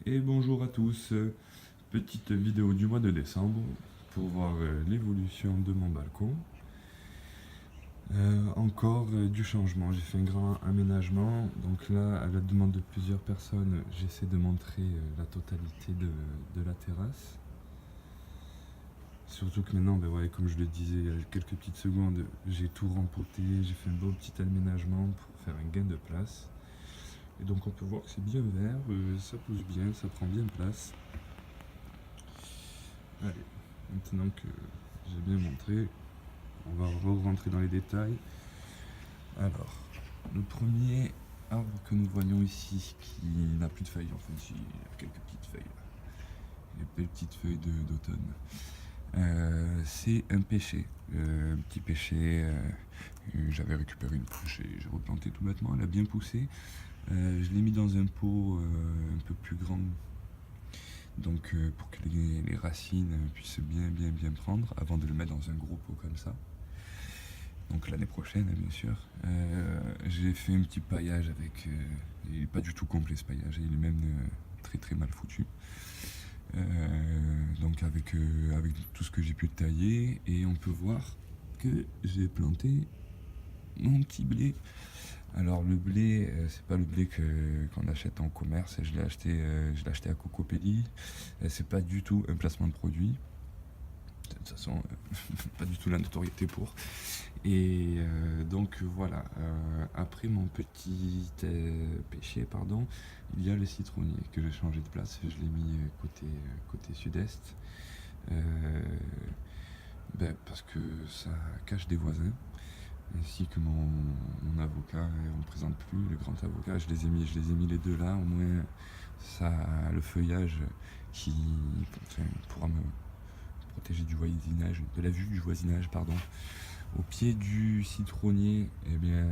Et bonjour à tous, petite vidéo du mois de décembre pour voir l'évolution de mon balcon. Encore du changement, j'ai fait un grand aménagement, donc là à la demande de plusieurs personnes j'essaie de montrer la totalité de la terrasse. Surtout que maintenant, ouais, comme je le disais il y a quelques petites secondes, j'ai tout rempoté, j'ai fait un beau petit aménagement pour faire un gain de place. Et donc on peut voir que c'est bien vert, ça pousse bien, ça prend bien place. Allez, maintenant que j'ai bien montré, on va rentrer dans les détails. Alors, le premier arbre que nous voyons ici, qui n'a plus de feuilles, enfin il a quelques petites feuilles, des petites feuilles d'automne. C'est un pêcher, un petit pêcher, j'avais récupéré une couche et j'ai replanté tout bêtement, elle a bien poussé. Je l'ai mis dans un pot un peu plus grand, donc pour que les racines puissent bien prendre avant de le mettre dans un gros pot comme ça. Donc l'année prochaine, bien sûr. J'ai fait un petit paillage avec... il n'est pas du tout complet ce paillage, il est même très mal foutu. Donc avec tout ce que j'ai pu tailler, et on peut voir que j'ai planté mon petit blé. Alors le blé, c'est pas le blé qu'on achète en commerce, je l'ai acheté à Cocopelli. C'est pas du tout un placement de produit. De toute façon, pas du tout la notoriété pour. Et donc voilà, après mon petit pêcher, pardon, il y a le citronnier que j'ai changé de place, je l'ai mis côté sud-est, parce que ça cache des voisins, ainsi que mon avocat, on ne présente plus, le grand avocat, je les ai mis les deux là, au moins ça a le feuillage qui pourra me protéger du voisinage, de la vue du voisinage, pardon. Au pied du citronnier, eh bien,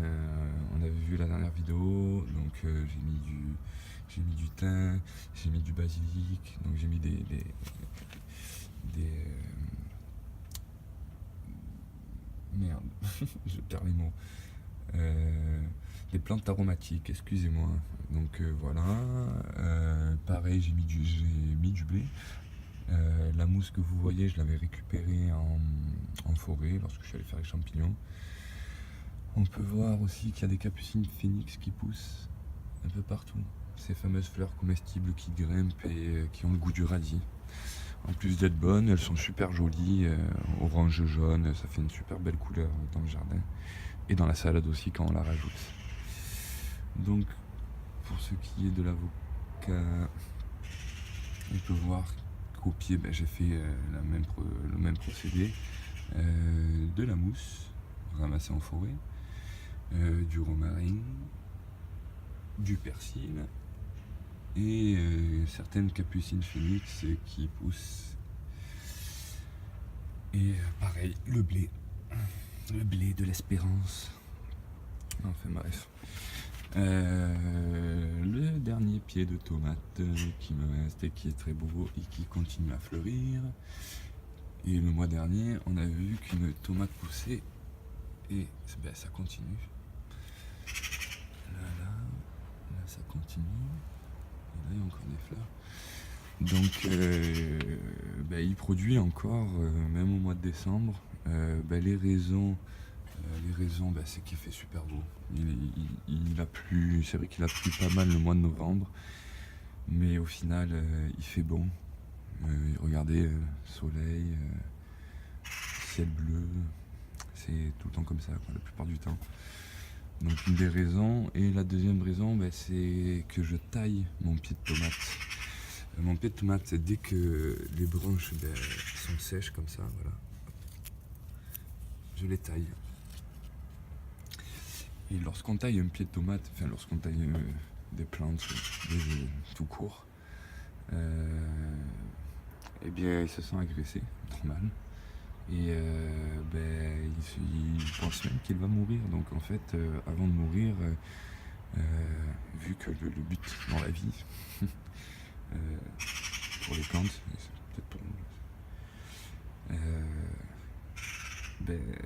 on avait vu la dernière vidéo, donc j'ai mis du thym, j'ai mis du basilic, donc j'ai mis merde, je perds les mots. Des plantes aromatiques, excusez-moi. Donc voilà, pareil, j'ai mis du blé. La mousse que vous voyez, je l'avais récupérée en forêt lorsque je suis allé faire les champignons. On peut voir aussi qu'il y a des capucines phénix qui poussent un peu partout. Ces fameuses fleurs comestibles qui grimpent et qui ont le goût du radis. En plus d'être bonnes, elles sont super jolies, orange jaune, ça fait une super belle couleur dans le jardin. Et dans la salade aussi quand on la rajoute. Donc pour ce qui est de l'avocat, on peut voir qu'au pied j'ai fait le même procédé. De la mousse ramassée en forêt, du romarin, du persil et certaines capucines phénix qui poussent. Et pareil, le blé de l'espérance. Enfin bref. Le dernier pied de tomate qui me reste et qui est très beau et qui continue à fleurir. Et le mois dernier, on a vu qu'une tomate poussait et ça continue. Là, ça continue. Et là, il y a encore des fleurs. Donc, il produit encore, même au mois de décembre. Les raisons, c'est qu'il fait super beau. Il a plu, c'est vrai qu'il a plu pas mal le mois de novembre, mais au final, il fait bon. Regardez, soleil, ciel bleu, c'est tout le temps comme ça, quoi, la plupart du temps. Donc une des raisons, et la deuxième raison, c'est que je taille mon pied de tomate. Mon pied de tomate, dès que les branches sont sèches comme ça, voilà, je les taille. Et lorsqu'on taille un pied de tomate, enfin lorsqu'on taille des plantes, tout court, eh bien il se sent agressé, normal. Et il pense même qu'il va mourir. Donc en fait, avant de mourir, vu que le but dans la vie, pour les plantes, peut-être pour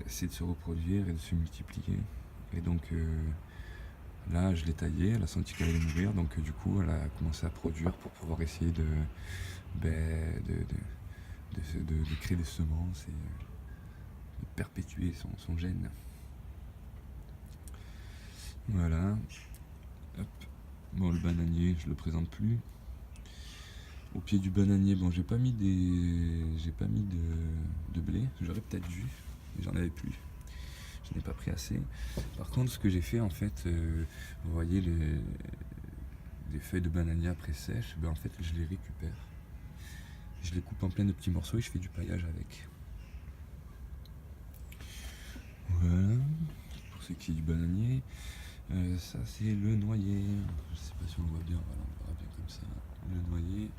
c'est de se reproduire et de se multiplier. Et donc Là, je l'ai taillée, elle a senti qu'elle allait mourir, donc du coup, elle a commencé à produire pour pouvoir essayer ben, de créer des semences et de perpétuer son gène. Voilà. Hop. Bon, le bananier, je le présente plus. Au pied du bananier, bon, j'ai pas mis de blé. J'aurais peut-être dû, mais j'en avais plus. Je n'ai pas pris assez. Par contre, ce que j'ai fait, en fait, vous voyez les feuilles de bananier après sèches, ben en fait, je les récupère. Je les coupe en plein de petits morceaux et je fais du paillage avec. Voilà. Pour ce qui est du bananier. Ça, c'est le noyer. Je sais pas si on le voit bien. Voilà, on le verra bien comme ça. Le noyer.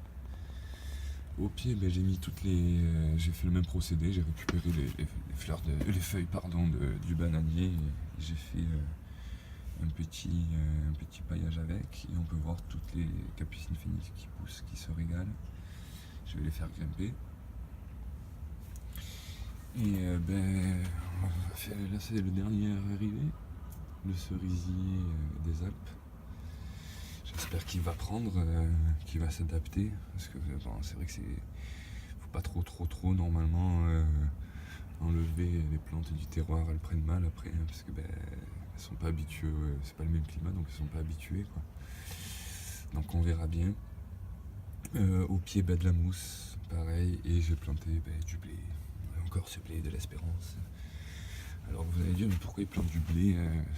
Au pied, ben, j'ai mis toutes les. J'ai fait le même procédé. J'ai récupéré les feuilles du bananier. Et j'ai fait un petit paillage avec. Et on peut voir toutes les capucines phénix qui poussent, qui se régalent. Je vais les faire grimper. Et là, c'est le dernier arrivé. Le cerisier des Alpes. J'espère qu'il va prendre, qu'il va s'adapter, parce que bon, c'est vrai que faut pas trop normalement enlever les plantes du terroir, elles prennent mal après, hein, parce que elles sont pas habituées, c'est pas le même climat, donc elles sont pas habituées quoi. Donc on verra bien. Au pied de la mousse, pareil, et j'ai planté du blé, encore ce blé de l'Espérance. Alors vous allez dire, mais pourquoi il plante du blé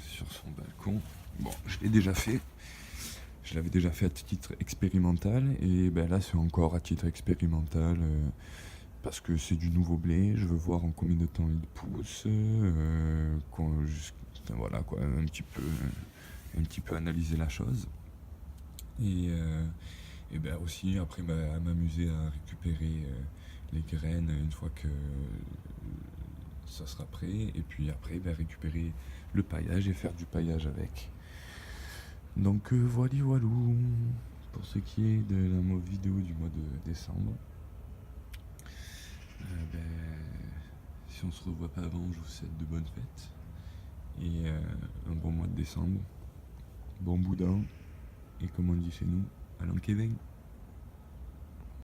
sur son balcon? Bon, je l'ai déjà fait. Je l'avais déjà fait à titre expérimental et là c'est encore à titre expérimental parce que c'est du nouveau blé, je veux voir en combien de temps il pousse, enfin, voilà quoi, un petit peu analyser la chose et aussi après à m'amuser à récupérer les graines une fois que ça sera prêt et puis après récupérer le paillage et faire du paillage avec. Donc voilà voilou pour ce qui est de la vidéo du mois de décembre. Si on se revoit pas avant, je vous souhaite de bonnes fêtes et un bon mois de décembre, bon boudin et comme on dit chez nous, Alain Kevin.